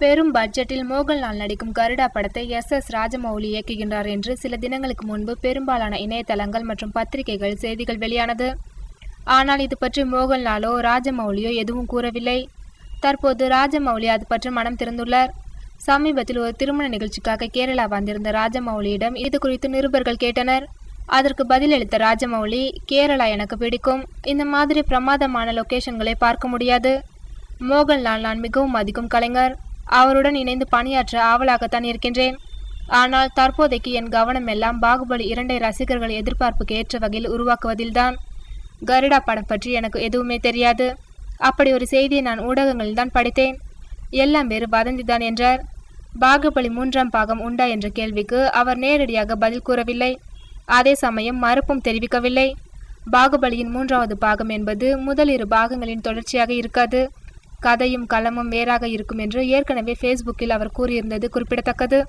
பெரும் பட்ஜெட்டில் மோகன்லால் நடிக்கும் கருடா படத்தை எஸ் ராஜமௌலி இயக்குகின்றார் என்று சில தினங்களுக்கு முன்பு பெரும்பாலான இணையதளங்கள் மற்றும் பத்திரிகைகள் செய்திகள் வெளியானது. ஆனால் இது பற்றி மோகன்லாலோ ராஜமௌலியோ எதுவும் கூறவில்லை. தற்போது ராஜமௌலி அது பற்றி மனம் திறந்துள்ளார். சமீபத்தில் ஒரு திருமண நிகழ்ச்சிக்காக கேரளா வந்திருந்த ராஜமௌலியிடம் இது குறித்து நிருபர்கள் கேட்டனர். அதற்கு பதிலளித்த ராஜமௌலி, கேரளா எனக்கு பிடிக்கும். இந்த மாதிரி பிரமாதமான லொகேஷன்களை பார்க்க முடியாது. மோகன்லால் நான் மிகவும் மதிக்கும் கலைஞர். அவருடன் இணைந்து பணியாற்ற ஆவலாகத்தான் இருக்கின்றேன். ஆனால் தற்போதைக்கு என் கவனம் எல்லாம் பாகுபலி 2 ரசிகர்கள் எதிர்பார்ப்புக்கு ஏற்ற வகையில் உருவாக்குவதில்தான். கருடா படம் பற்றி எனக்கு எதுவுமே தெரியாது. அப்படி ஒரு செய்தியை நான் ஊடகங்களில் தான் படித்தேன். எல்லாம் வேறு வதந்திதான் என்றார். பாகுபலி 3ஆம் பாகம் உண்டா என்ற கேள்விக்கு அவர் நேரடியாக பதில் கூறவில்லை. அதே சமயம் மறுப்பும் தெரிவிக்கவில்லை. பாகுபலியின் 3வது பாகம் என்பது முதல் 2 பாகங்களின் தொடர்ச்சியாக இருக்காது. கதையும் களமும் வேறாக இருக்கும் என்று ஏற்கனவே ஃபேஸ்புக்கில் அவர் கூறியிருந்தது குறிப்பிடத்தக்கது.